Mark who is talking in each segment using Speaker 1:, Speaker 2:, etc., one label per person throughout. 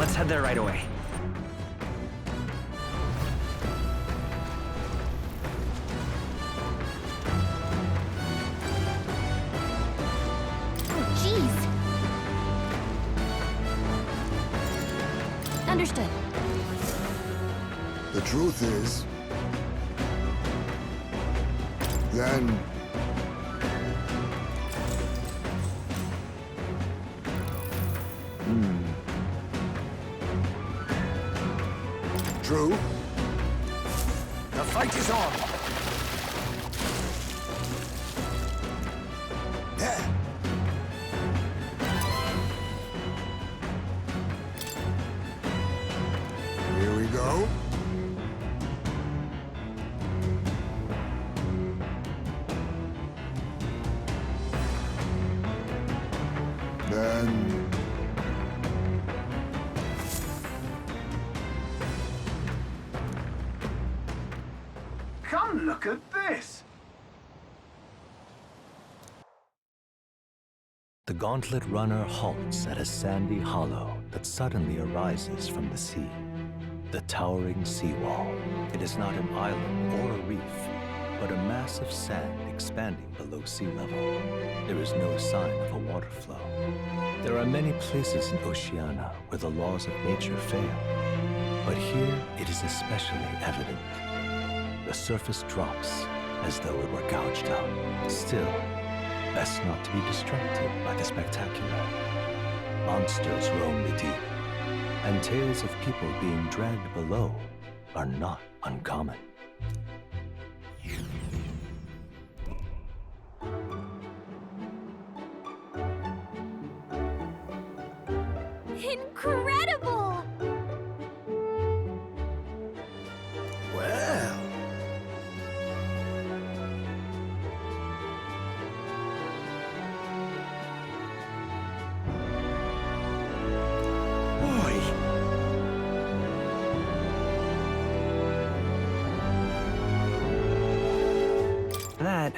Speaker 1: Let's head there right away.
Speaker 2: Oh, jeez. Understood.
Speaker 3: The truth is... then... True.
Speaker 4: The fight is on.
Speaker 3: There. Here we go. Then...
Speaker 4: Come look at this.
Speaker 5: The gauntlet runner halts at a sandy hollow that suddenly arises from the sea. The towering seawall. It is not an island or a reef, but a mass of sand expanding below sea level. There is no sign of a water flow. There are many places in Oceania where the laws of nature fail, but here it is especially evident. The surface drops as though it were gouged out. Still, best not to be distracted by the spectacular. Monsters roam the deep, and tales of people being dragged below are not uncommon.
Speaker 2: Incredible!
Speaker 4: Well. Boy.
Speaker 1: That...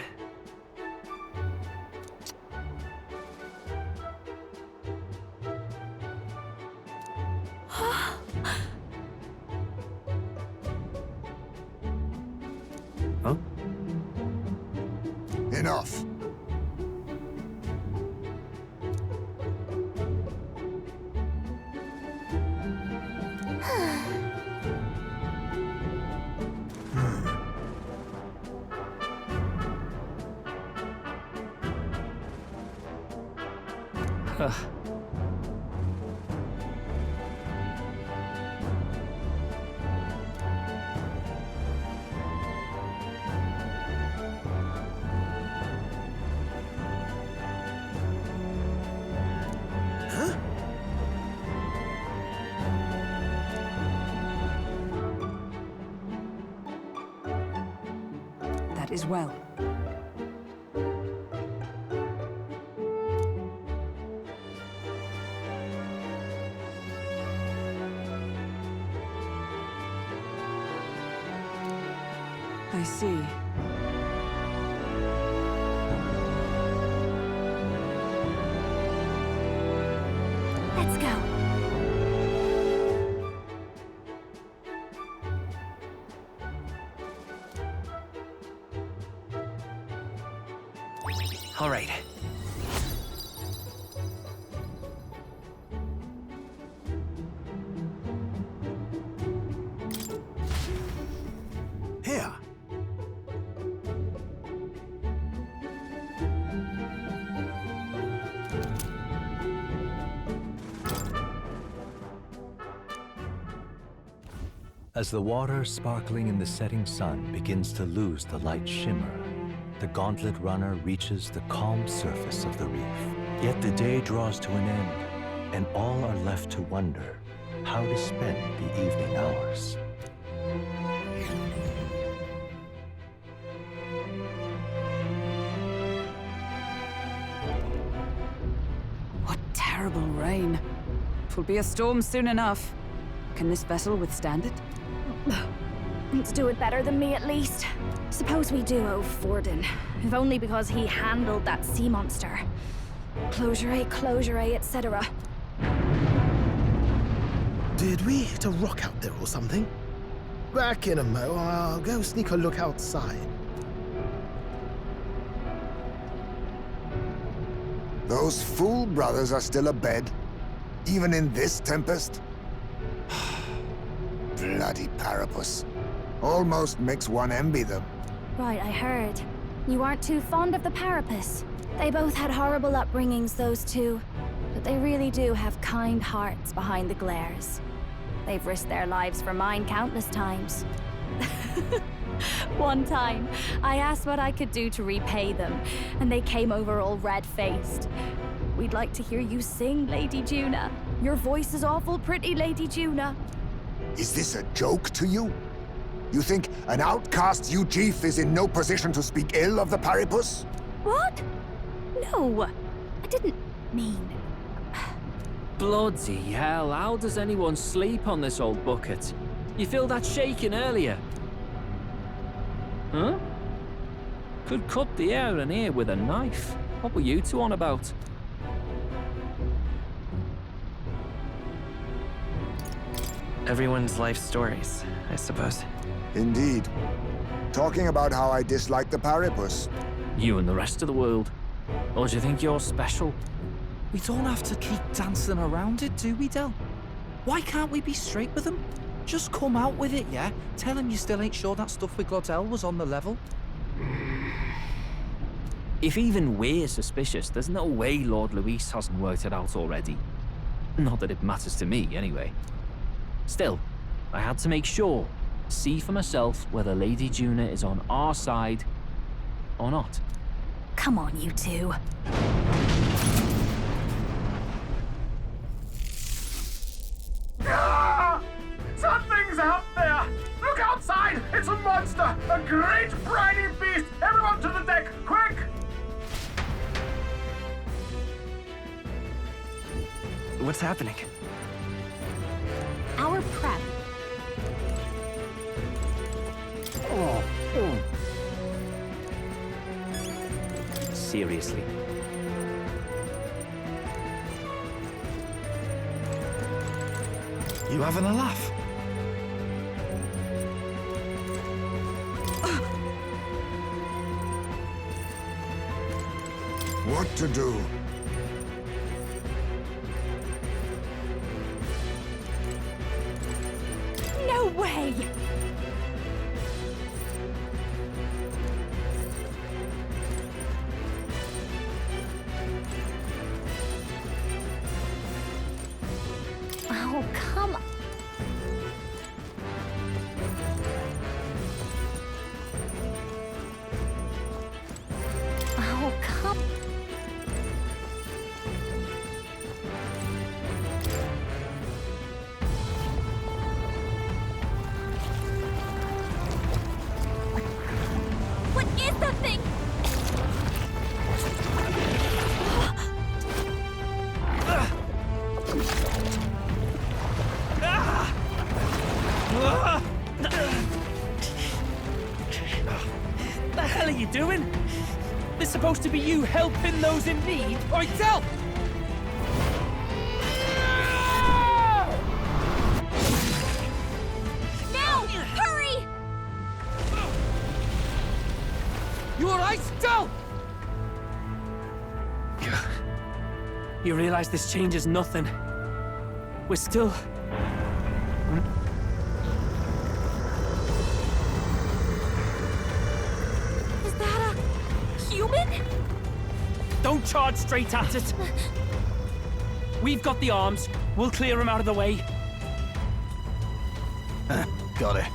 Speaker 1: Huh?
Speaker 3: Enough.
Speaker 6: That is well. I see.
Speaker 2: Let's go.
Speaker 1: All right.
Speaker 4: Here.
Speaker 5: As the water sparkling in the setting sun begins to lose the light shimmer, the gauntlet runner reaches the calm surface of the reef. Yet the day draws to an end, and all are left to wonder how to spend the evening hours.
Speaker 6: What terrible rain. 'Twill be a storm soon enough. Can this vessel withstand it?
Speaker 2: Let's do it better than me, at least. Suppose we do owe Forden, if only because he handled that sea monster. Closure, etc.
Speaker 7: Did we hit a rock out there or something? Back in a mo. I'll go sneak a look outside.
Speaker 3: Those fool brothers are still abed, even in this tempest? Bloody Parapus. Almost makes one envy them.
Speaker 2: Right, I heard. You aren't too fond of the Parapus. They both had horrible upbringings, those two. But they really do have kind hearts behind the glares. They've risked their lives for mine countless times. One time, I asked what I could do to repay them, and they came over all red-faced. We'd like to hear you sing, Lady Juna. Your voice is awful pretty, Lady Juna.
Speaker 3: Is this a joke to you? You think an outcast Eugiph is in no position to speak ill of the Paripus?
Speaker 2: What? No, I didn't mean...
Speaker 8: Bloody hell, how does anyone sleep on this old bucket? You feel that shaking earlier? Huh? Could cut the air in here with a knife. What were you two on about?
Speaker 1: Everyone's life stories, I suppose.
Speaker 3: Indeed. Talking about how I dislike the Paripus.
Speaker 8: You and the rest of the world. Or do you think you're special?
Speaker 9: We don't have to keep dancing around it, do we, Del? Why can't we be straight with them? Just come out with it, yeah? Tell him you still ain't sure that stuff with Glottel was on the level.
Speaker 8: If even we're suspicious, there's no way Lord Luis hasn't worked it out already. Not that it matters to me, anyway. Still, I had to make sure, see for myself whether Lady Juna is on our side or not.
Speaker 2: Come on, you two.
Speaker 4: Ah! Something's out there! Look outside! It's a monster! A great briny beast! Everyone to the deck! Quick!
Speaker 1: What's happening?
Speaker 2: Our prep.
Speaker 8: Seriously.
Speaker 9: You having a laugh?
Speaker 3: What to do?
Speaker 2: No way! Oh, come on. Oh, come... What is that thing?
Speaker 8: The hell are you doing? This supposed to be you helping those in need. Oi, Del!
Speaker 2: Now! Hurry!
Speaker 8: You alright, Del? You realize this changes nothing. We're still...
Speaker 2: Is that a... human?
Speaker 8: Don't charge straight at it. We've got the arms. We'll clear him out of the way.
Speaker 9: Got it.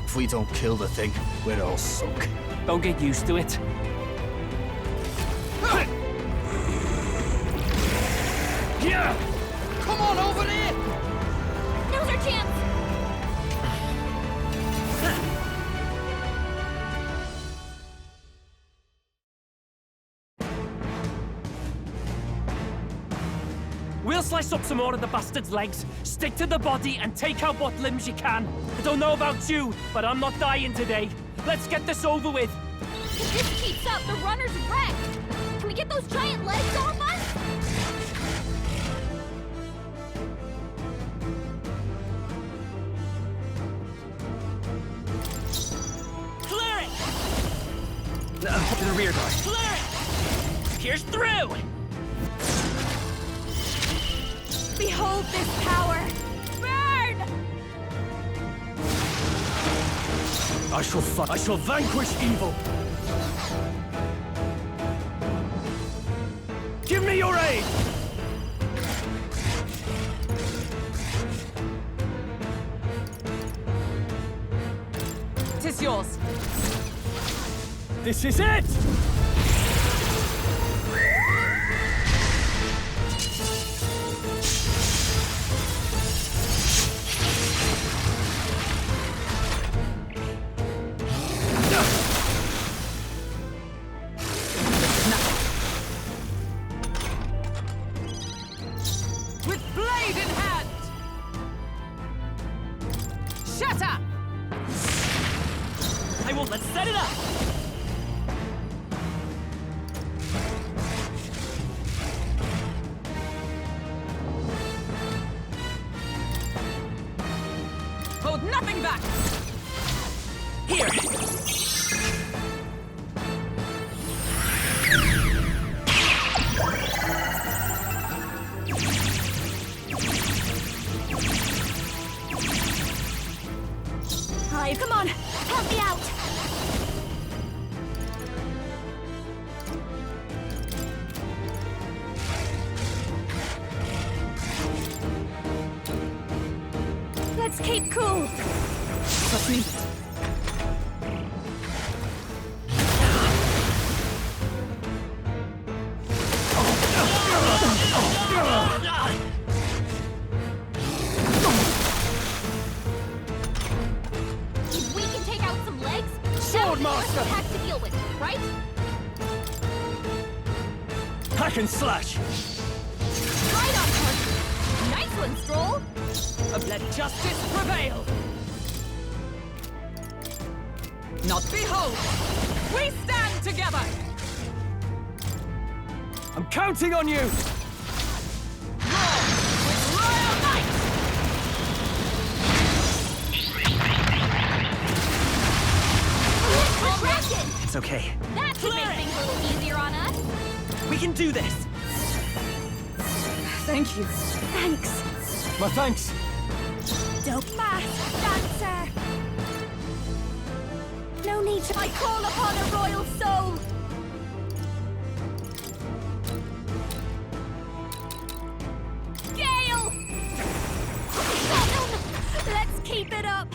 Speaker 9: If we don't kill the thing, we're all sunk.
Speaker 8: Don't get used to it. Yeah!
Speaker 9: Come on, over there!
Speaker 2: Now's our chance!
Speaker 8: We'll slice up some more of the bastard's legs, stick to the body, and take out what limbs you can. I don't know about you, but I'm not dying today. Let's get this over with.
Speaker 2: If this keeps up, the runner's wrecked! Can we get those giant legs off us?
Speaker 1: To the rear guard.
Speaker 8: Pierce through!
Speaker 2: Behold this power! Burn!
Speaker 1: I shall vanquish evil! Give me your aid!
Speaker 6: Tis yours.
Speaker 1: This is it!
Speaker 6: With blade in hand! Shatter!
Speaker 1: I won't let's set it up!
Speaker 6: Hold nothing back!
Speaker 1: Here!
Speaker 2: Hive, come on! Help me out! Let's keep cool!
Speaker 6: What's needed?
Speaker 2: If we can take out some legs,
Speaker 1: Sword master!
Speaker 2: attack to deal with, right?
Speaker 1: Hack and slash!
Speaker 2: Right on, partner! Nice one, Stroll!
Speaker 6: Let justice prevail! Not behold! We stand together!
Speaker 1: I'm counting on you!
Speaker 6: Roar with royal might!
Speaker 2: Distraction!
Speaker 1: It's okay.
Speaker 2: That should make things a little easier on us.
Speaker 1: We can do this!
Speaker 6: Thank you.
Speaker 2: Thanks.
Speaker 1: My thanks!
Speaker 2: Dope mask dancer! No need to... I call upon a royal soul! Gale! No. Let's keep it up!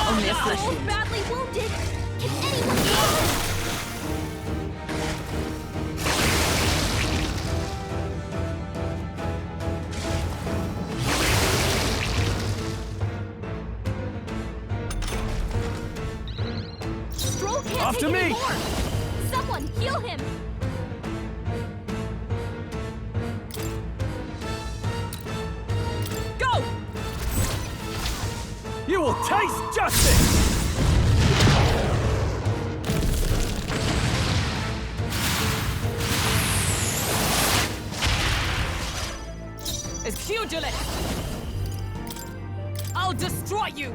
Speaker 6: Only a flesh
Speaker 2: So
Speaker 6: wound.
Speaker 2: badly wounded! Can anyone heal him? Stroll can't
Speaker 1: After
Speaker 2: take
Speaker 1: me!
Speaker 2: any more. Someone heal him!
Speaker 6: Go!
Speaker 1: You will taste justice!
Speaker 6: It's pugilist! I'll destroy you!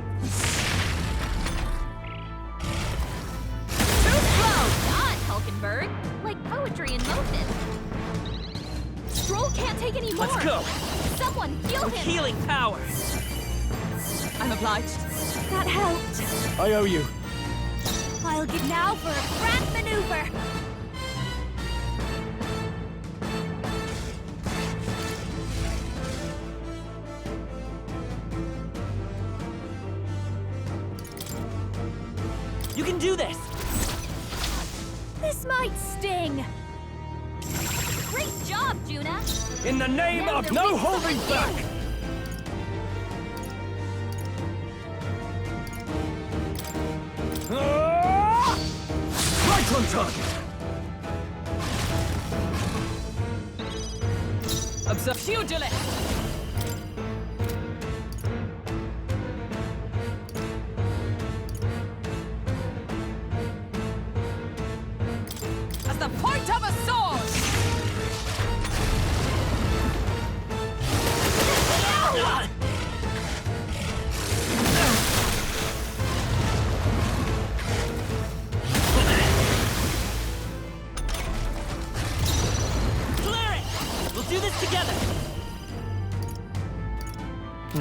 Speaker 2: Too slow! God, Hulkenberg! Like poetry in motion. Stroll can't take any more!
Speaker 1: Let's go!
Speaker 2: Someone heal him!
Speaker 1: Healing power!
Speaker 6: I'm obliged.
Speaker 2: That helped.
Speaker 1: I owe you.
Speaker 2: I'll get now for a grand maneuver.
Speaker 1: You can do this!
Speaker 2: This might sting. Great job, Juna.
Speaker 1: In the name
Speaker 2: Now
Speaker 1: of
Speaker 2: they're
Speaker 1: no
Speaker 2: weak
Speaker 1: holding
Speaker 2: for
Speaker 1: back!
Speaker 2: you.
Speaker 1: Right on target!
Speaker 6: Observe pugilist! As the point of a sword!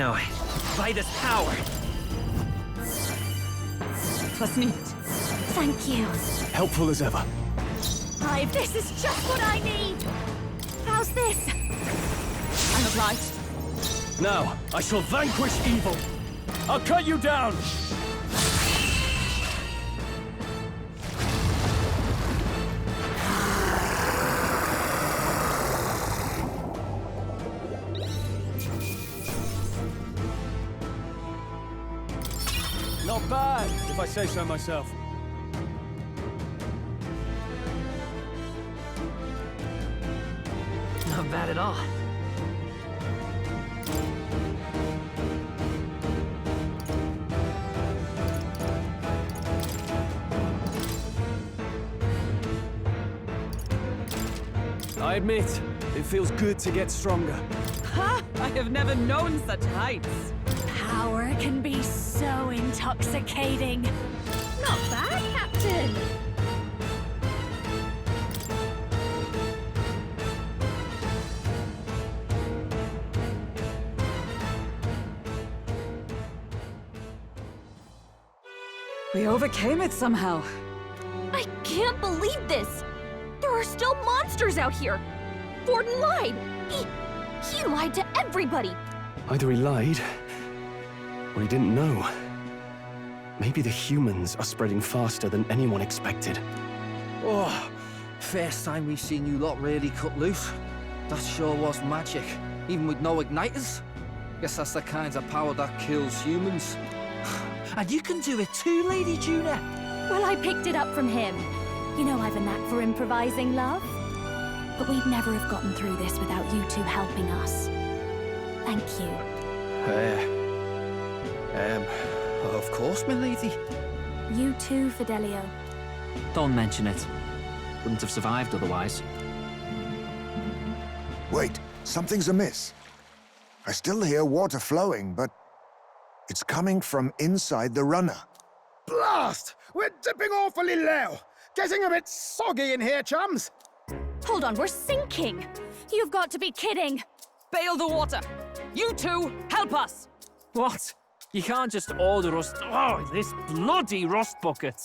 Speaker 1: know, by this power.
Speaker 6: Was neat.
Speaker 2: Thank you.
Speaker 1: Helpful as ever.
Speaker 2: Hive, this is just what I need. How's this?
Speaker 6: I'm obliged.
Speaker 1: Now, I shall vanquish evil. I'll cut you down. Not bad, if I say so myself.
Speaker 8: Not bad at all.
Speaker 1: I admit, it feels good to get stronger.
Speaker 6: Ha! I have never known such heights.
Speaker 2: Power can be so intoxicating. Not bad, Captain.
Speaker 6: We overcame it somehow.
Speaker 10: I can't believe this! There are still monsters out here! Forden lied! He lied to everybody!
Speaker 11: Either he lied, or he didn't know. Maybe the humans are spreading faster than anyone expected.
Speaker 9: Oh, first time we've seen you lot really cut loose. That sure was magic, even with no igniters. Guess that's the kind of power that kills humans. And you can do it too, Lady Juna.
Speaker 2: Well, I picked it up from him. You know I've a knack for improvising, love. But we'd never have gotten through this without you two helping us. Thank you.
Speaker 9: Of course, my lady.
Speaker 2: You too, Fidelio.
Speaker 8: Don't mention it. Wouldn't have survived otherwise.
Speaker 3: Wait, something's amiss. I still hear water flowing, but it's coming from inside the runner.
Speaker 7: Blast! We're dipping awfully low. Getting a bit soggy in here, chums.
Speaker 10: Hold on, we're sinking!
Speaker 2: You've got to be kidding.
Speaker 6: Bail the water. You two, help us.
Speaker 8: What? You can't just order us... Oh, this bloody rust bucket!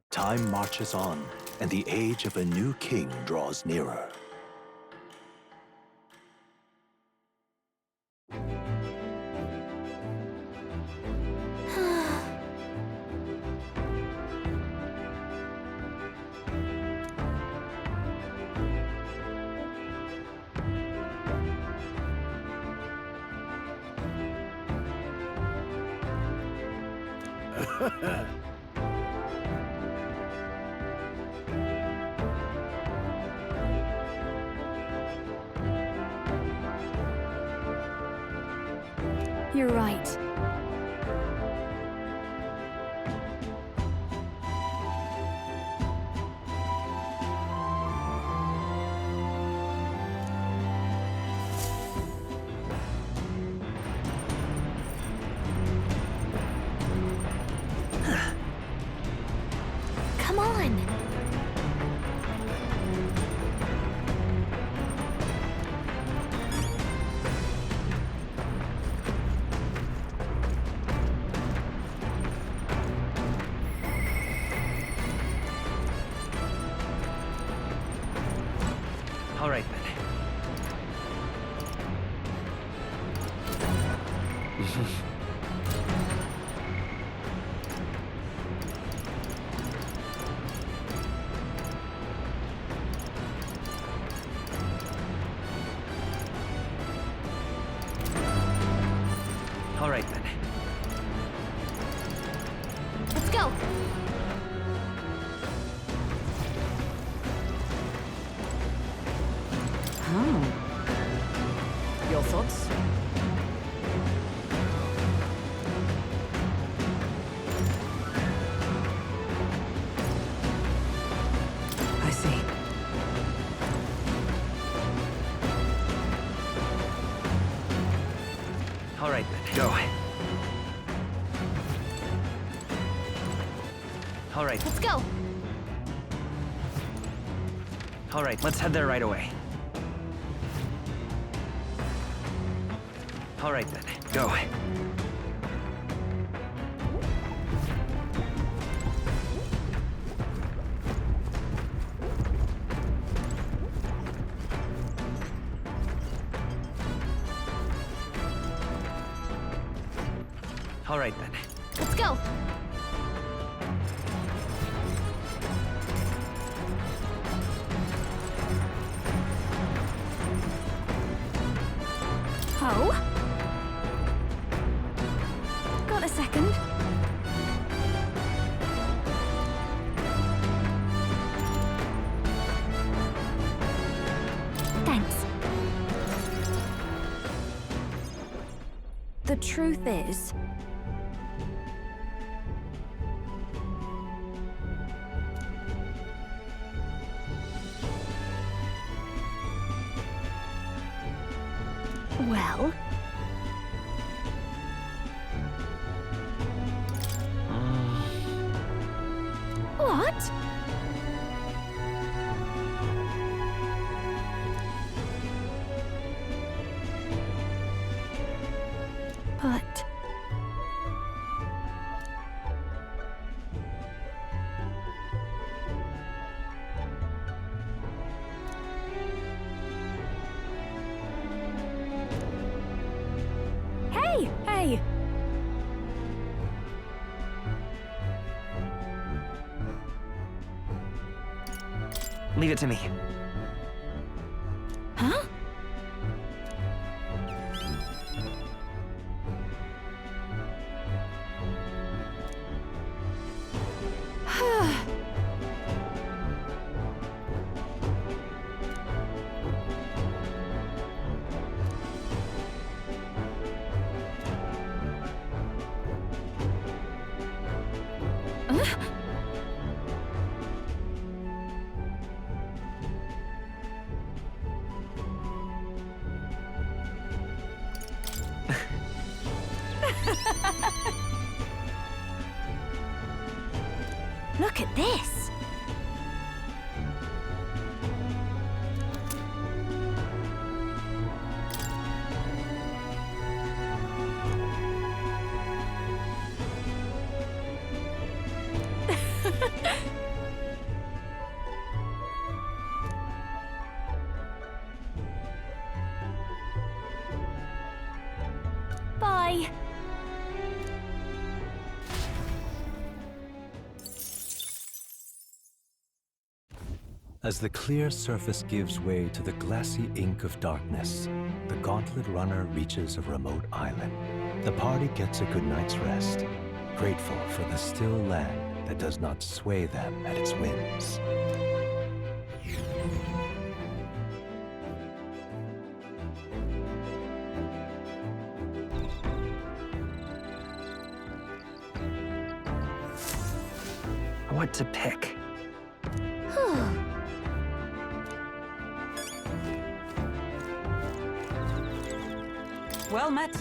Speaker 5: Time marches on, and the age of a new king draws nearer.
Speaker 2: You're right.
Speaker 10: Come on!
Speaker 8: All right, then. All right, then.
Speaker 10: Let's go!
Speaker 6: Your thoughts? I see.
Speaker 8: All right, then.
Speaker 11: Go.
Speaker 8: All right.
Speaker 10: Let's go!
Speaker 12: All right, let's head there right away. All right then, go. All right then.
Speaker 10: Let's go.
Speaker 2: Oh? Got a second? Thanks. The truth is, well, what? But hey!
Speaker 12: Leave it to me.
Speaker 2: Huh? Look at this! Bye!
Speaker 5: As the clear surface gives way to the glassy ink of darkness, the gauntlet runner reaches a remote island. The party gets a good night's rest, grateful for the still land that does not sway them at its whims.
Speaker 12: What to pick?
Speaker 6: Well met.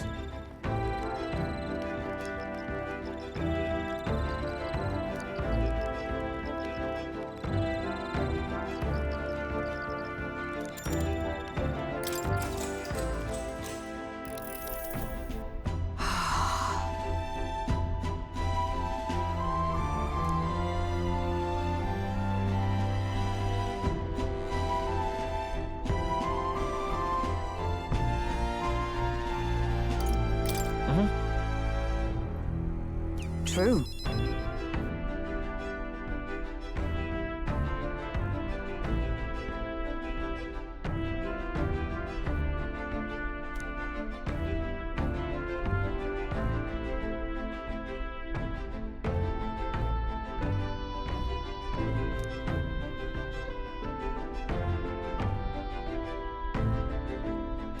Speaker 6: True.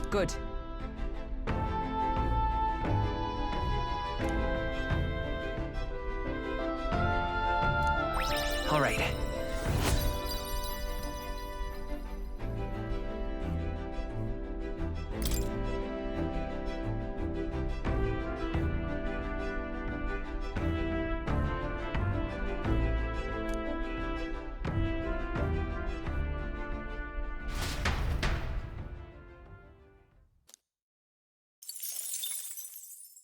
Speaker 6: Good.
Speaker 12: All right.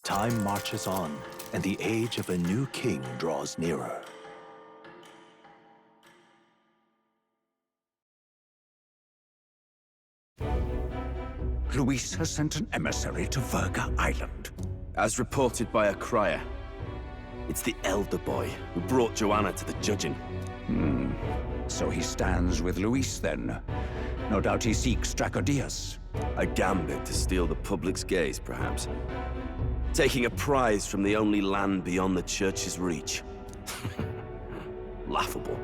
Speaker 5: Time marches on, and the age of a new king draws nearer.
Speaker 13: Luis has sent an emissary to Verga Island.
Speaker 14: As reported by a crier. It's the elder boy who brought Joanna to the judging.
Speaker 13: So he stands with Luis then. No doubt he seeks Dracodius.
Speaker 14: A gambit to steal the public's gaze, perhaps. Taking a prize from the only land beyond the church's reach. Laughable.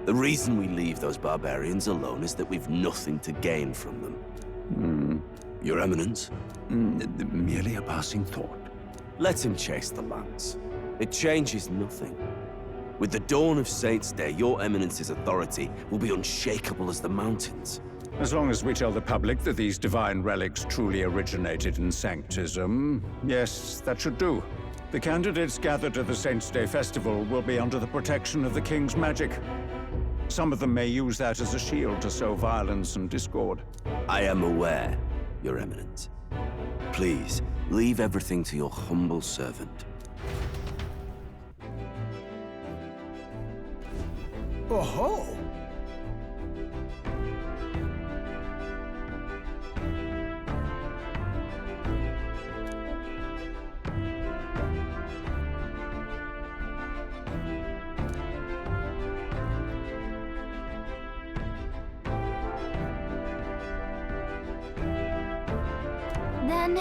Speaker 14: The reason we leave those barbarians alone is that we've nothing to gain from them. Your Eminence?
Speaker 13: Merely a passing thought.
Speaker 14: Let him chase the lance. It changes nothing. With the dawn of Saints' Day, your Eminence's authority will be unshakable as the mountains.
Speaker 13: As long as we tell the public that these divine relics truly originated in Sanctism, yes, that should do. The candidates gathered at the Saints' Day festival will be under the protection of the King's magic. Some of them may use that as a shield to sow violence and discord.
Speaker 14: I am aware, Your Eminence. Please, leave everything to your humble servant.
Speaker 7: Oh-ho!
Speaker 2: Then...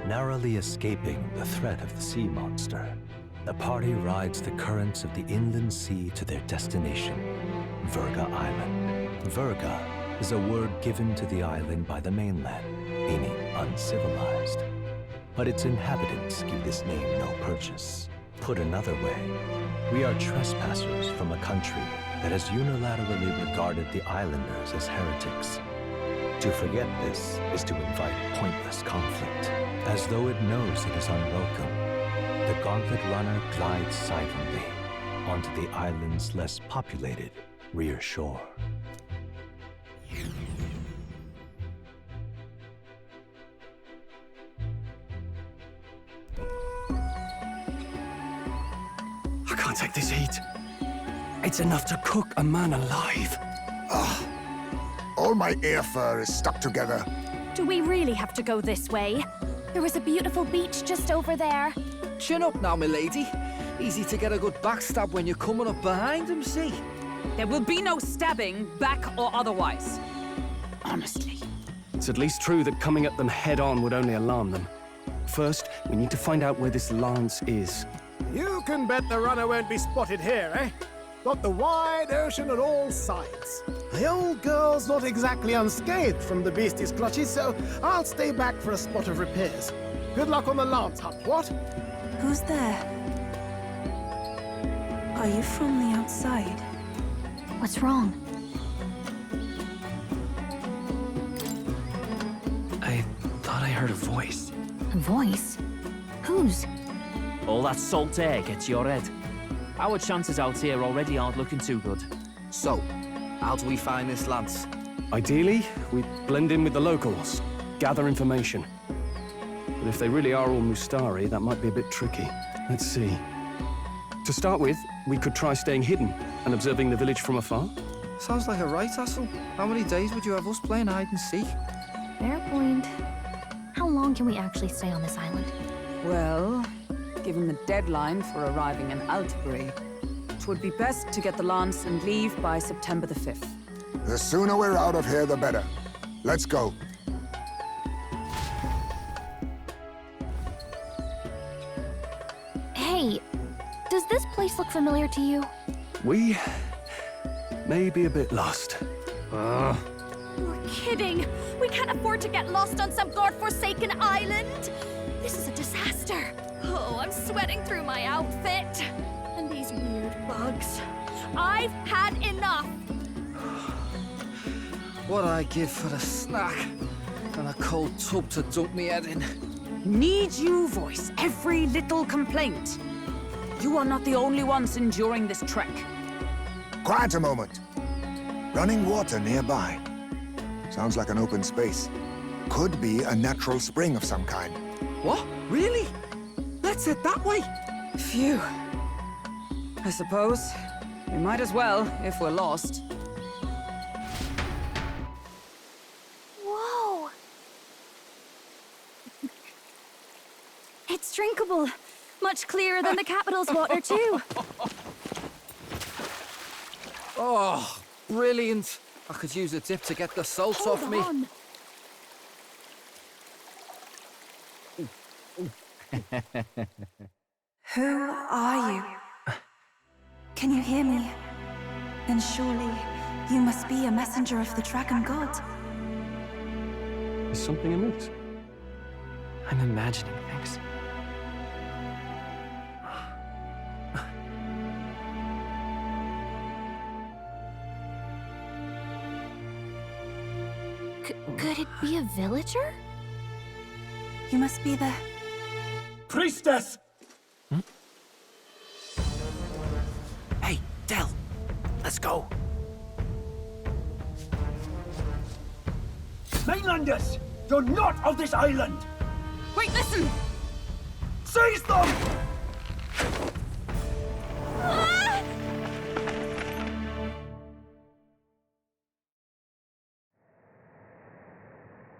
Speaker 5: Narrowly escaping the threat of the sea monster, the party rides the currents of the inland sea to their destination, Verga Island. Verga is a word given to the island by the mainland, meaning uncivilized. But its inhabitants give this name no purchase. Put another way, we are trespassers from a country that has unilaterally regarded the islanders as heretics. To forget this is to invite pointless conflict. As though it knows it is unwelcome, the gauntlet runner glides silently onto the island's less populated rear shore.
Speaker 11: I can't take this heat. It's enough to cook a man alive.
Speaker 3: All my ear fur is stuck together.
Speaker 2: Do we really have to go this way? There was a beautiful beach just over there.
Speaker 9: Chin up now, milady. Easy to get a good backstab when you're coming up behind him, see?
Speaker 6: There will be no stabbing, back or otherwise. Honestly.
Speaker 11: It's at least true that coming at them head-on would only alarm them. First, we need to find out where this lance is.
Speaker 7: You can bet the runner won't be spotted here, eh? Got the wide ocean on all sides. The old girl's not exactly unscathed from the beastie's clutches, so I'll stay back for a spot of repairs. Good luck on the lance hunt, what?
Speaker 15: Who's there? Are you from the outside?
Speaker 2: What's wrong?
Speaker 12: I thought I heard a voice.
Speaker 2: A voice? Whose?
Speaker 8: All that salt air gets your head. Our chances out here already aren't looking too good.
Speaker 9: So, how do we find this lance?
Speaker 11: Ideally, we blend in with the locals, gather information. But if they really are all Mustari, that might be a bit tricky. Let's see. To start with, we could try staying hidden and observing the village from afar.
Speaker 9: Sounds like a right hassle. How many days would you have us playing hide and seek?
Speaker 2: Fair point. How long can we actually stay on this island?
Speaker 6: Well, given the deadline for arriving in Altabury, it would be best to get the lance and leave by September the 5th.
Speaker 3: The sooner we're out of here, the better. Let's go.
Speaker 2: Hey, does this place look familiar to you?
Speaker 11: We may be a bit lost.
Speaker 10: You're kidding! We can't afford to get lost on some godforsaken island! This is a disaster! Oh, I'm sweating through my outfit! And these weird bugs. I've had enough!
Speaker 9: What I give for a snack and a cold tub to dump me head in.
Speaker 6: Need you voice every little complaint? You are not the only ones enduring this trek.
Speaker 3: Quiet a moment. Running water nearby. Sounds like an open space. Could be a natural spring of some kind.
Speaker 9: What? Really? Let's head that way.
Speaker 6: Phew. I suppose we might as well if we're lost.
Speaker 2: Whoa! It's drinkable. Much clearer than the capital's water, too.
Speaker 9: Oh, brilliant. I could use a dip to get the salt off me.
Speaker 2: On.
Speaker 15: Who are you? Can you hear me? Then surely you must be a messenger of the Dragon God.
Speaker 11: Is something amiss?
Speaker 12: I'm imagining things.
Speaker 2: Could it be a villager?
Speaker 15: You must be the...
Speaker 1: Priestess!
Speaker 12: Hey, Del, let's go.
Speaker 1: Mainlanders! You're not of this island!
Speaker 6: Wait, listen!
Speaker 1: Seize them!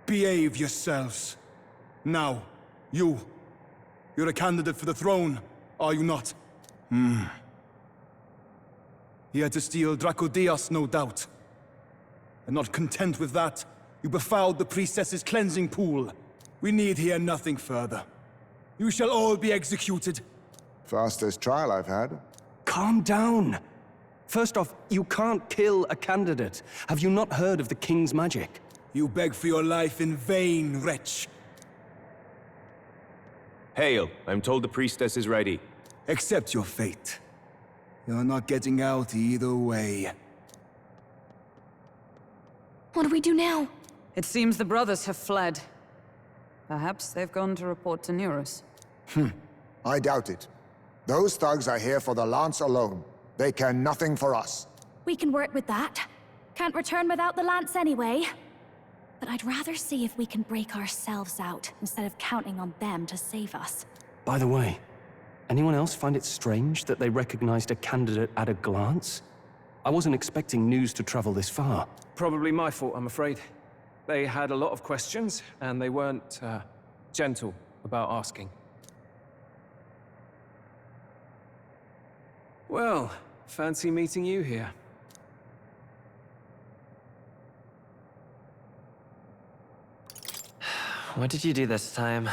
Speaker 16: Behave yourselves. Now, you're a candidate for the throne, are you not? Here to steal Dracodios, no doubt. And not content with that, you befouled the priestess's cleansing pool. We need hear nothing further. You shall all be executed.
Speaker 3: Fastest trial I've had.
Speaker 11: Calm down. First off, you can't kill a candidate. Have you not heard of the king's magic?
Speaker 16: You beg for your life in vain, wretch.
Speaker 14: Hail, I'm told the priestess is ready.
Speaker 16: Accept your fate. You're not getting out either way.
Speaker 2: What do we do now?
Speaker 6: It seems the brothers have fled. Perhaps they've gone to report to Neurus.
Speaker 3: I doubt it. Those thugs are here for the lance alone. They care nothing for us.
Speaker 2: We can work with that. Can't return without the lance anyway. But I'd rather see if we can break ourselves out, instead of counting on them to save us.
Speaker 11: By the way, anyone else find it strange that they recognized a candidate at a glance? I wasn't expecting news to travel this far. Probably my fault, I'm afraid. They had a lot of questions, and they weren't, gentle about asking. Well, fancy meeting you here.
Speaker 12: What did you do this time?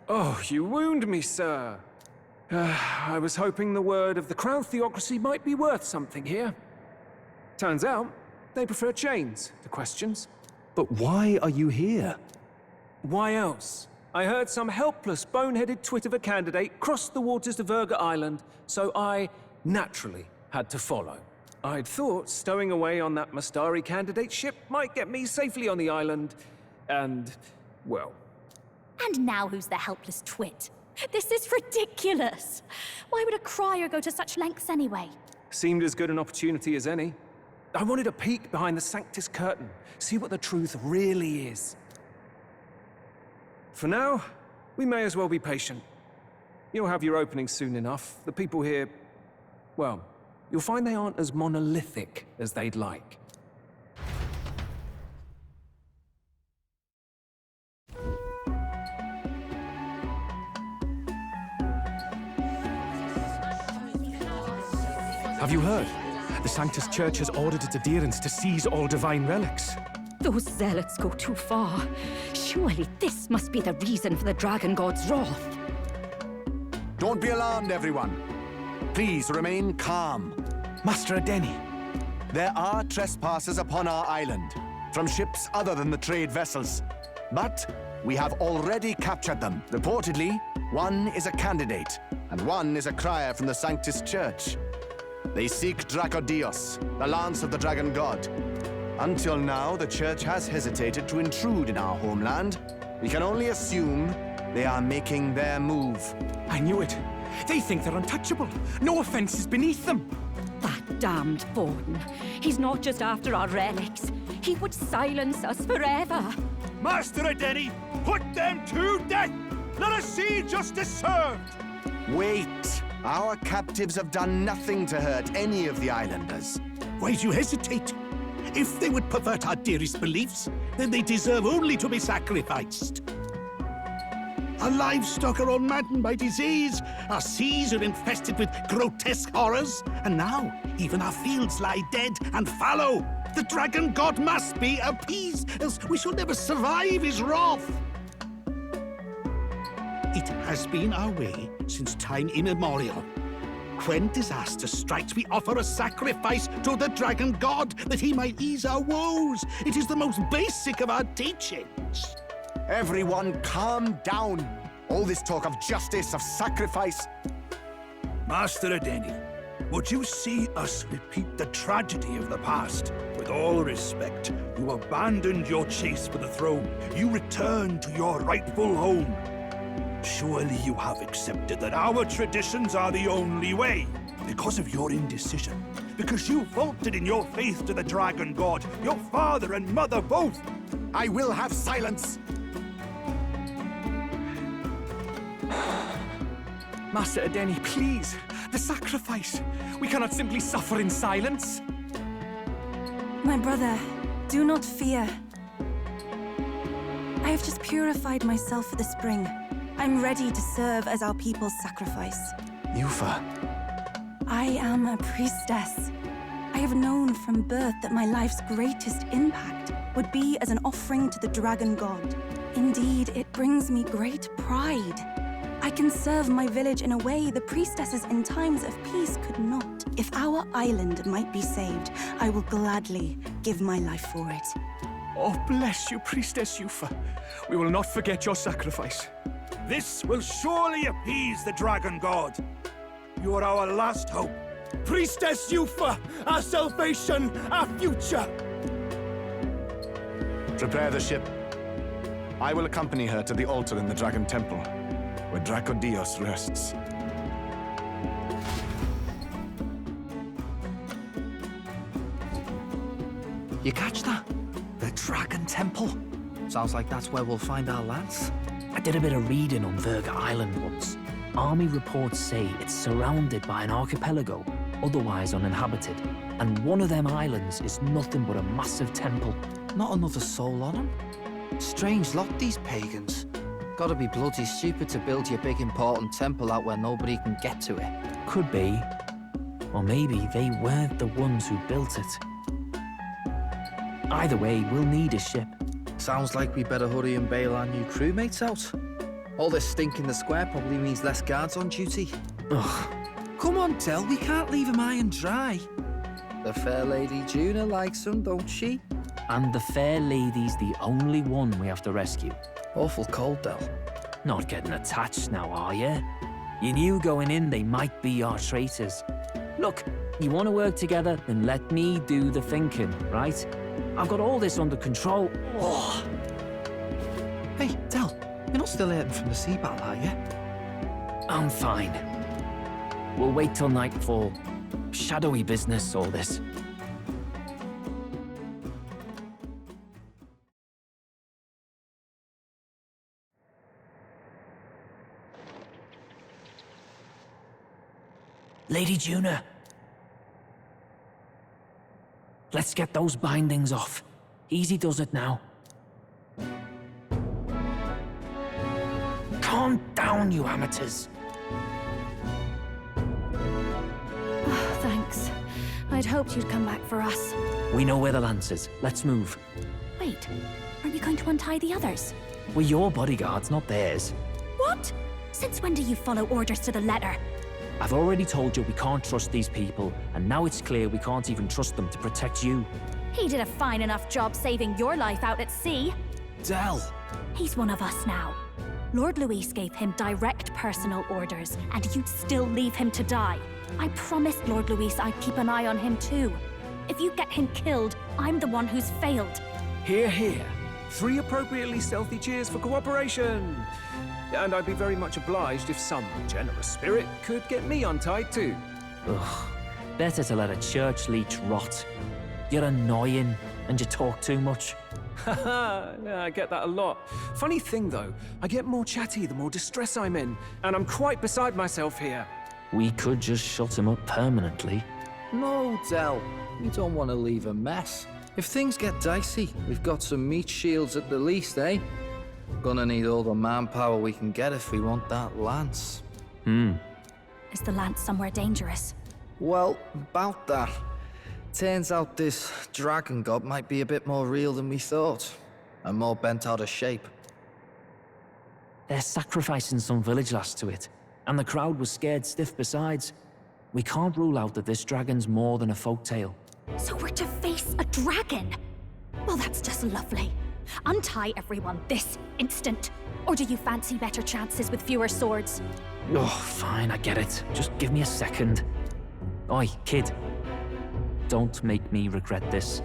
Speaker 11: Oh, you wound me, sir. I was hoping the word of the Crown Theocracy might be worth something here. Turns out, they prefer chains to questions. But why are you here? Why else? I heard some helpless, boneheaded twit of a candidate crossed the waters of Virga Island, so I, naturally, had to follow. I'd thought stowing away on that Mustari candidate ship might get me safely on the island, and, well...
Speaker 10: And now who's the helpless twit? This is ridiculous! Why would a crier go to such lengths anyway?
Speaker 11: Seemed as good an opportunity as any. I wanted a peek behind the Sanctus curtain, see what the truth really is. For now, we may as well be patient. You'll have your opening soon enough. The people here, well, you'll find they aren't as monolithic as they'd like.
Speaker 1: Have you heard? The Sanctus Church has ordered its adherents to seize all divine relics.
Speaker 10: Those zealots go too far. Surely this must be the reason for the Dragon God's wrath.
Speaker 17: Don't be alarmed, everyone. Please remain calm.
Speaker 1: Master Adeni.
Speaker 17: There are trespassers upon our island, from ships other than the trade vessels. But we have already captured them. Reportedly, one is a candidate, and one is a crier from the Sanctus Church. They seek Dracodios, the lance of the Dragon God. Until now, the Church has hesitated to intrude in our homeland. We can only assume they are making their move.
Speaker 1: I knew it. They think they're untouchable. No offense is beneath them.
Speaker 10: That
Speaker 18: Damned Borden. He's not just after our relics. He would silence us forever.
Speaker 19: Master Adeni, put them to death! Let us see justice served!
Speaker 17: Wait! Our captives have done nothing to hurt any of the islanders.
Speaker 20: Why do you hesitate? If they would pervert our dearest beliefs, then they deserve only to be sacrificed. Our livestock are all maddened by disease, our seas are infested with grotesque horrors, and now even our fields lie dead and fallow. The dragon god must be appeased, else we shall never survive his wrath. It has been our way since time immemorial. When disaster strikes, we offer a sacrifice to the dragon god that he might ease our woes. It is the most basic of our teachings.
Speaker 17: Everyone calm down. All this talk of justice, of sacrifice.
Speaker 20: Master Adeni, would you see us repeat the tragedy of the past? With all respect, you abandoned your chase for the throne. You returned to your rightful home. Surely you have accepted that our traditions are the only way. Because of your indecision. Because you faltered in your faith to the dragon god. Your father and mother both.
Speaker 17: I will have silence.
Speaker 11: Master Adeni, please. The sacrifice. We cannot simply suffer in silence.
Speaker 15: My brother, do not fear. I have just purified myself for the spring. I'm ready to serve as our people's sacrifice.
Speaker 11: Eupha.
Speaker 15: I am a priestess. I have known from birth that my life's greatest impact would be as an offering to the dragon god. Indeed, it brings me great pride. I can serve my village in a way the priestesses in times of peace could not. If our island might be saved, I will gladly give my life for it.
Speaker 11: Oh, bless you, Priestess Eupha. We will not forget your sacrifice.
Speaker 20: This will surely appease the dragon god. You are our last hope.
Speaker 7: Priestess Eupha, our salvation, our future!
Speaker 17: Prepare the ship. I will accompany her to the altar in the Dragon Temple, where Dracodios rests.
Speaker 9: You catch that? The Dragon Temple. Sounds like that's where we'll find our lads.
Speaker 8: I did a bit of reading on Verga Island once. Army reports say it's surrounded by an archipelago, otherwise uninhabited. And one of them islands is nothing but a massive temple.
Speaker 9: Not another soul on them. Strange lot, these pagans. Gotta be bloody stupid to build your big important temple out where nobody can get to it.
Speaker 8: Could be. Or maybe they weren't the ones who built it. Either way, we'll need a ship.
Speaker 9: Sounds like we better hurry and bail our new crewmates out. All this stink in the square probably means less guards on duty.
Speaker 8: Ugh.
Speaker 9: Come on, Del, we can't leave him high and dry. The fair lady Juna likes him, don't she?
Speaker 8: And the fair lady's the only one we have to rescue.
Speaker 9: Awful cold, Del.
Speaker 8: Not getting attached now, are you? You knew going in they might be our traitors. Look, you want to work together, then let me do the thinking, right? I've got all this under control. Oh.
Speaker 9: Hey, Del, you're not still hurting from the sea battle, are you?
Speaker 8: I'm fine. We'll wait till nightfall. Shadowy business, all this. Lady Juna. Let's get those bindings off. Easy does it now. Calm down, you amateurs.
Speaker 2: Oh, thanks. I'd hoped you'd come back for us.
Speaker 8: We know where the lance is. Let's move.
Speaker 2: Wait, aren't you going to untie the others?
Speaker 8: We're your bodyguards, not theirs.
Speaker 2: What? Since when do you follow orders to the letter?
Speaker 8: I've already told you we can't trust these people, and now it's clear we can't even trust them to protect you.
Speaker 2: He did a fine enough job saving your life out at sea.
Speaker 9: Del!
Speaker 2: He's one of us now. Lord Luis gave him direct personal orders, and you'd still leave him to die. I promised Lord Luis I'd keep an eye on him too. If you get him killed, I'm the one who's failed.
Speaker 11: Hear, hear. 3 appropriately stealthy cheers for cooperation. And I'd be very much obliged if some generous spirit could get me untied too.
Speaker 8: Ugh. Better to let a church leech rot. You're annoying, and you talk too much.
Speaker 11: Haha, yeah, I get that a lot. Funny thing though, I get more chatty the more distress I'm in, and I'm quite beside myself here.
Speaker 8: We could just shut him up permanently.
Speaker 9: No, Del. We don't want to leave a mess. If things get dicey, we've got some meat shields at the least, eh? Gonna need all the manpower we can get if we want that lance.
Speaker 2: Is the lance somewhere dangerous?
Speaker 9: Well, about that. Turns out this dragon god might be a bit more real than we thought, and more bent out of shape.
Speaker 8: They're sacrificing some village lass to it, and the crowd was scared stiff besides. We can't rule out that this dragon's more than a folktale.
Speaker 10: So we're to face a dragon? Well, that's just lovely. Untie everyone this instant. Or do you fancy better chances with fewer swords?
Speaker 8: Oh, fine, I get it. Just give me a second. Oi, kid. Don't make me regret this.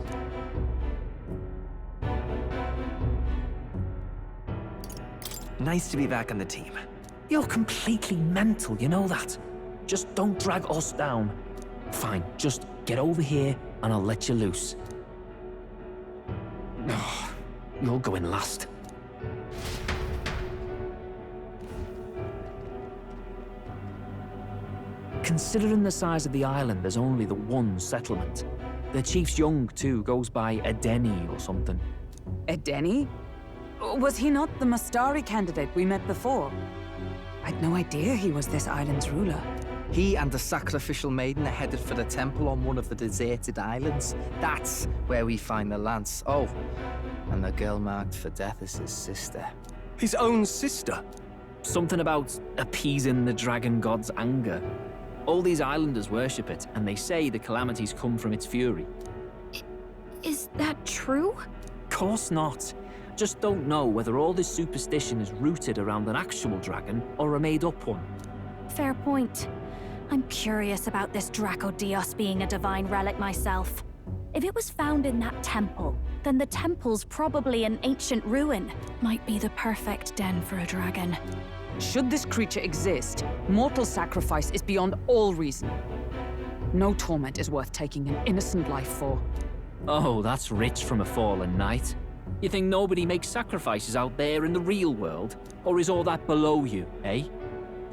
Speaker 12: Nice to be back on the team.
Speaker 8: You're completely mental, you know that? Just don't drag us down. Fine, just get over here and I'll let you loose. Oh, you're going last. Considering the size of the island, there's only the one settlement. The chief's young, too, goes by Edeni or something.
Speaker 6: Edeni? Was he not the Mustari candidate we met before? I'd no idea he was this island's ruler.
Speaker 9: He and the sacrificial maiden are headed for the temple on one of the deserted islands. That's where we find the lance. Oh, and the girl marked for death is his sister.
Speaker 11: His own sister?
Speaker 8: Something about appeasing the dragon god's anger. All these islanders worship it, and they say the calamities come from its fury.
Speaker 10: Is that true?
Speaker 8: Course not. Just don't know whether all this superstition is rooted around an actual dragon or a made-up one.
Speaker 2: Fair point. I'm curious about this Dracodios being a divine relic myself. If it was found in that temple, then the temple's probably an ancient ruin. Might be the perfect den for a dragon.
Speaker 6: Should this creature exist, mortal sacrifice is beyond all reason. No torment is worth taking an innocent life for.
Speaker 8: Oh, that's rich from a fallen knight. You think nobody makes sacrifices out there in the real world? Or is all that below you, eh?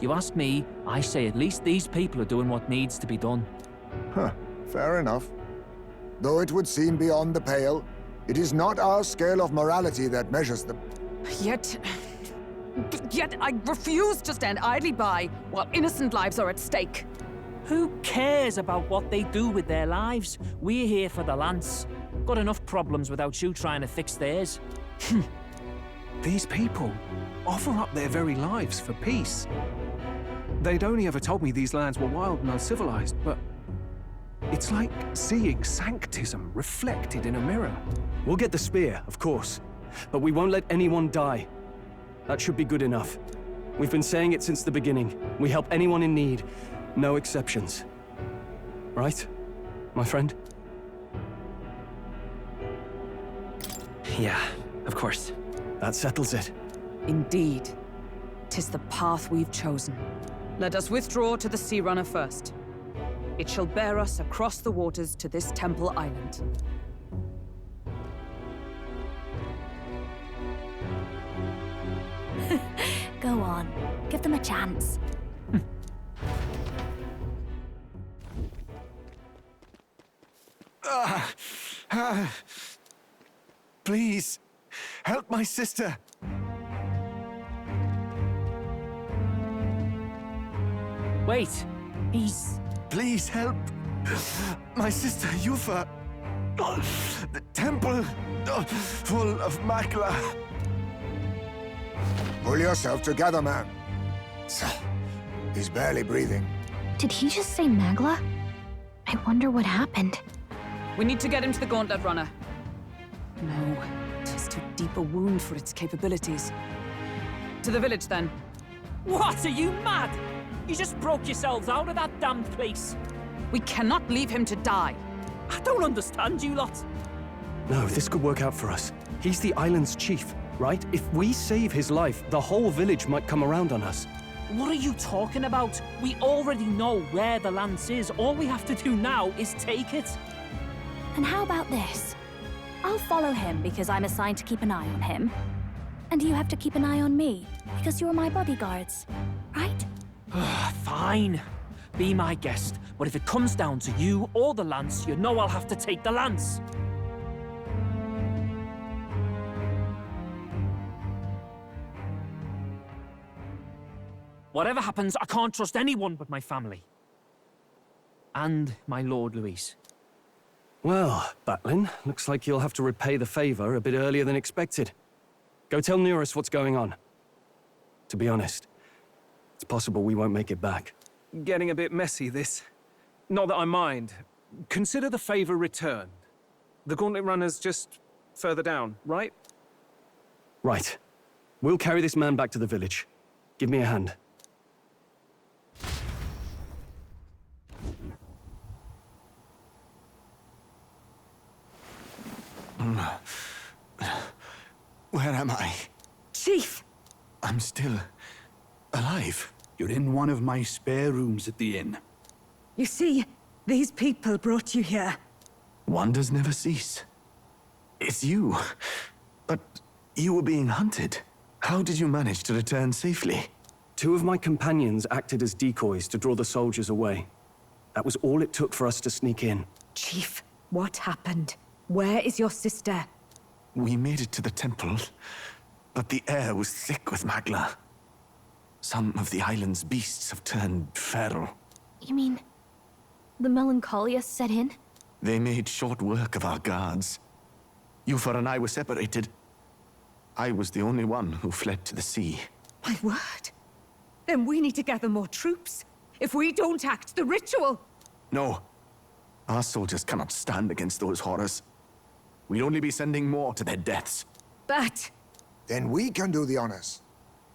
Speaker 8: You ask me, I say at least these people are doing what needs to be done.
Speaker 3: Huh, fair enough. Though it would seem beyond the pale, it is not our scale of morality that measures them.
Speaker 6: Yet I refuse to stand idly by while innocent lives are at stake.
Speaker 8: Who cares about what they do with their lives? We're here for the lance. Got enough problems without you trying to fix theirs.
Speaker 11: These people offer up their very lives for peace. They'd only ever told me these lands were wild and uncivilized, but it's like seeing sanctism reflected in a mirror. We'll get the spear, of course, but we won't let anyone die. That should be good enough. We've been saying it since the beginning. We help anyone in need, no exceptions. Right, my friend?
Speaker 12: Yeah, of course.
Speaker 11: That settles it.
Speaker 6: Indeed. 'Tis the path we've chosen. Let us withdraw to the Sea Runner first. It shall bear us across the waters to this temple island.
Speaker 2: Go on. Give them a chance.
Speaker 17: Please, help my sister.
Speaker 8: Wait,
Speaker 17: Please help my sister Eupha. The temple full of macula.
Speaker 3: Pull yourself together, man. He's barely breathing.
Speaker 2: Did he just say Magla? I wonder what happened.
Speaker 6: We need to get him to the Gauntlet Runner. No, 'tis too deep a wound for its capabilities. To the village, then.
Speaker 8: What, are you mad? You just broke yourselves out of that damn place.
Speaker 6: We cannot leave him to die.
Speaker 8: I don't understand you lot.
Speaker 11: No, this could work out for us. He's the island's chief, right? If we save his life, the whole village might come around on us.
Speaker 8: What are you talking about? We already know where the lance is. All we have to do now is take it.
Speaker 2: And how about this? I'll follow him because I'm assigned to keep an eye on him. And you have to keep an eye on me because you're my bodyguards, right?
Speaker 8: Fine. Be my guest. But if it comes down to you or the lance, you know I'll have to take the lance. Whatever happens, I can't trust anyone but my family. And my Lord Luis.
Speaker 11: Well, Batlin, looks like you'll have to repay the favor a bit earlier than expected. Go tell Neurus what's going on. To be honest, it's possible we won't make it back.
Speaker 21: Getting a bit messy, this. Not that I mind. Consider the favor returned. The Gauntlet Runner's just further down, right?
Speaker 11: Right. We'll carry this man back to the village. Give me a hand.
Speaker 17: Where am I?
Speaker 18: Chief!
Speaker 20: I'm still alive. You're in one of my spare rooms at the inn.
Speaker 18: You see, these people brought you here.
Speaker 17: Wonders never cease. It's you. But you were being hunted. How did you manage to return safely?
Speaker 11: 2 of my companions acted as decoys to draw the soldiers away. That was all it took for us to sneak in.
Speaker 18: Chief, what happened? Where is your sister?
Speaker 17: We made it to the temple, but the air was thick with magla. Some of the island's beasts have turned feral.
Speaker 2: You mean the melancholia set in?
Speaker 17: They made short work of our guards. Eupha and I were separated. I was the only one who fled to the sea.
Speaker 18: My word. Then we need to gather more troops. If we don't act, the ritual...
Speaker 17: No. Our soldiers cannot stand against those horrors. We'd only be sending more to their deaths.
Speaker 18: But...
Speaker 3: Then we can do the honors.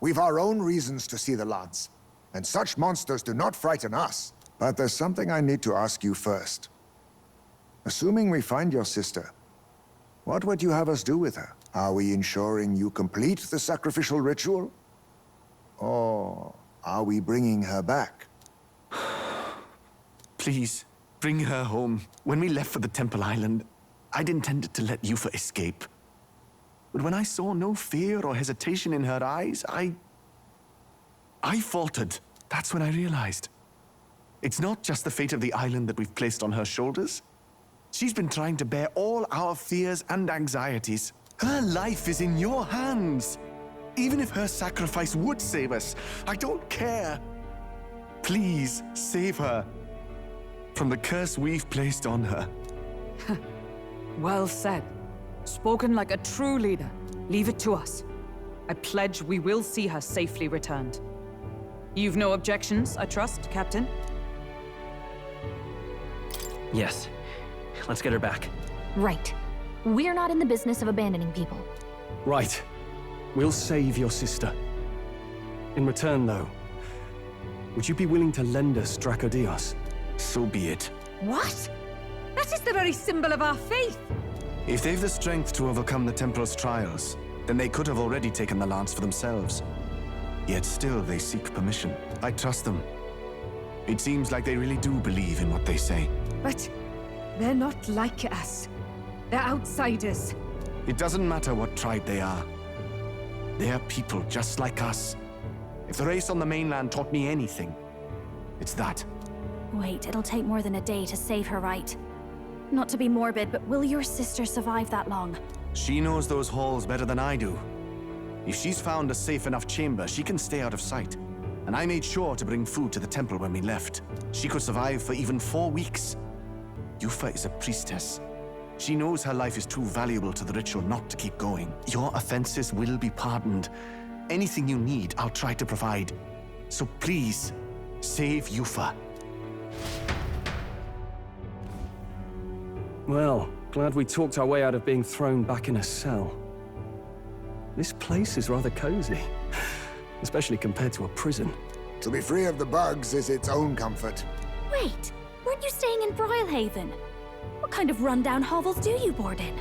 Speaker 3: We've our own reasons to see the lance. And such monsters do not frighten us. But there's something I need to ask you first. Assuming we find your sister, what would you have us do with her? Are we ensuring you complete the sacrificial ritual? Or are we bringing her back?
Speaker 17: Please, bring her home. When we left for the Temple Island, I'd intended to let Eupha escape. But when I saw no fear or hesitation in her eyes, I faltered. That's when I realized. It's not just the fate of the island that we've placed on her shoulders. She's been trying to bear all our fears and anxieties. Her life is in your hands. Even if her sacrifice would save us, I don't care. Please, save her from the curse we've placed on her.
Speaker 6: Well said. Spoken like a true leader. Leave it to us. I pledge we will see her safely returned. You've no objections, I trust, Captain?
Speaker 12: Yes. Let's get her back.
Speaker 2: Right. We're not in the business of abandoning people.
Speaker 11: Right. We'll save your sister. In return, though, would you be willing to lend us Dracodios?
Speaker 17: So be it.
Speaker 18: What? That is the very symbol of our faith!
Speaker 17: If they've the strength to overcome the Templars' trials, then they could have already taken the lance for themselves. Yet still they seek permission. I trust them. It seems like they really do believe in what they say.
Speaker 18: But they're not like us. They're outsiders.
Speaker 17: It doesn't matter what tribe they are. They're people just like us. If the race on the mainland taught me anything, it's that.
Speaker 2: Wait, it'll take more than a day to save her, right? Not to be morbid, but will your sister survive that long?
Speaker 17: She knows those halls better than I do. If she's found a safe enough chamber, she can stay out of sight. And I made sure to bring food to the temple when we left. She could survive for even 4 weeks. Eupha is a priestess. She knows her life is too valuable to the ritual not to keep going. Your offenses will be pardoned. Anything you need, I'll try to provide. So please, save Eupha.
Speaker 11: Well, glad we talked our way out of being thrown back in a cell. This place is rather cozy, especially compared to a prison.
Speaker 3: To be free of the bugs is its own comfort.
Speaker 2: Wait, weren't you staying in Broilhaven? What kind of rundown hovels do you board in?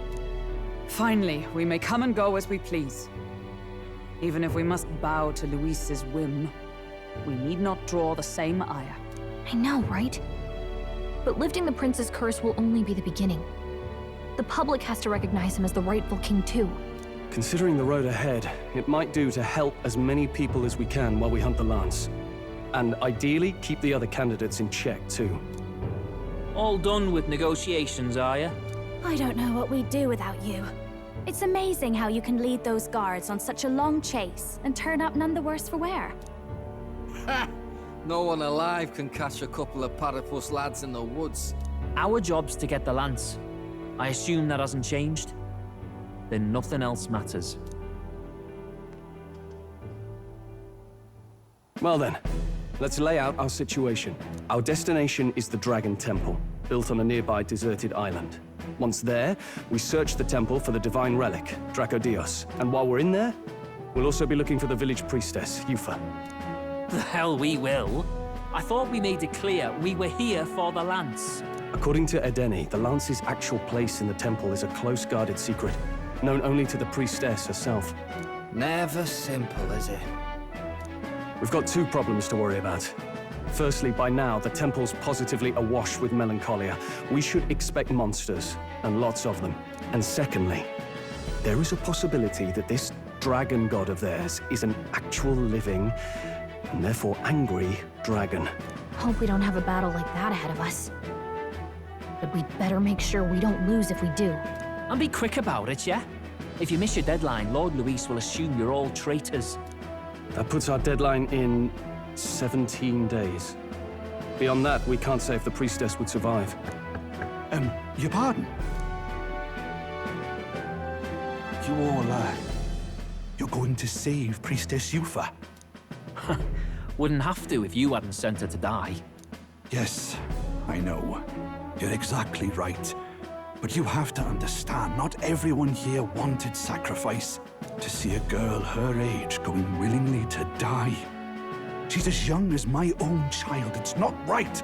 Speaker 6: Finally, we may come and go as we please. Even if we must bow to Luis's whim. we need not draw the same ire.
Speaker 4: I know, right? But lifting the prince's curse will only be the beginning. The public has to recognize him as the rightful king too.
Speaker 11: Considering the road ahead, it might do to help as many people as we can while we hunt the lance. And ideally, keep the other candidates in check too.
Speaker 8: All done with negotiations, are you?
Speaker 2: I don't know what we'd do without you. It's amazing how you can lead those guards on such a long chase and turn up none the worse for wear.
Speaker 9: No one alive can catch a couple of platypus lads in the woods.
Speaker 8: Our job's to get the lance. I assume that hasn't changed? Then nothing else matters.
Speaker 11: Well then, let's lay out our situation. Our destination is the Dragon Temple, built on a nearby deserted island. Once there, we search the temple for the divine relic, Dracodios. And while we're in there, we'll also be looking for the village priestess, Eupha.
Speaker 8: The hell we will. I thought we made it clear we were here for the lance.
Speaker 11: According to Edeni, the lance's actual place in the temple is a close-guarded secret, known only to the priestess herself.
Speaker 9: Never simple, is it?
Speaker 11: We've got two problems to worry about. Firstly, by now, the temple's positively awash with melancholia. We should expect monsters, and lots of them. And secondly, there is a possibility that this dragon god of theirs is an actual living, and therefore angry, dragon.
Speaker 4: Hope we don't have a battle like that ahead of us. But we'd better make sure we don't lose if we do.
Speaker 8: And be quick about it, yeah? If you miss your deadline, Lord Luis will assume you're all traitors.
Speaker 11: That puts our deadline in 17 days. Beyond that, we can't say if the priestess would survive.
Speaker 20: Your pardon? You all, you're going to save Priestess Eupha?
Speaker 8: Wouldn't have to if you hadn't sent her to die.
Speaker 20: Yes, I know. You're exactly right. But you have to understand, not everyone here wanted sacrifice. To see a girl her age going willingly to die. She's as young as my own child. It's not right.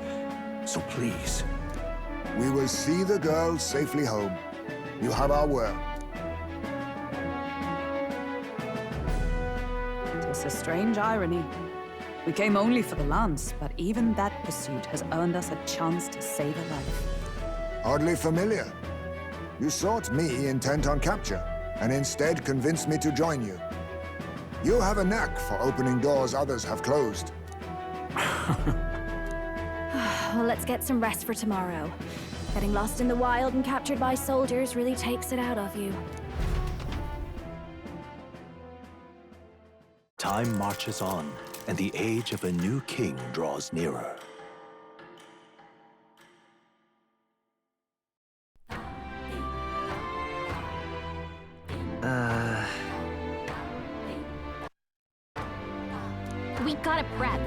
Speaker 20: So please.
Speaker 3: We will see the girl safely home. You have our word.
Speaker 6: It's a strange irony. We came only for the lance, but even that pursuit has earned us a chance to save a life.
Speaker 3: Oddly familiar. You sought me intent on capture, and instead convinced me to join you. You have a knack for opening doors others have closed.
Speaker 2: Well, let's get some rest for tomorrow. Getting lost in the wild and captured by soldiers really takes it out of you.
Speaker 5: Time marches on, and the age of a new king draws nearer.
Speaker 4: We gotta prep.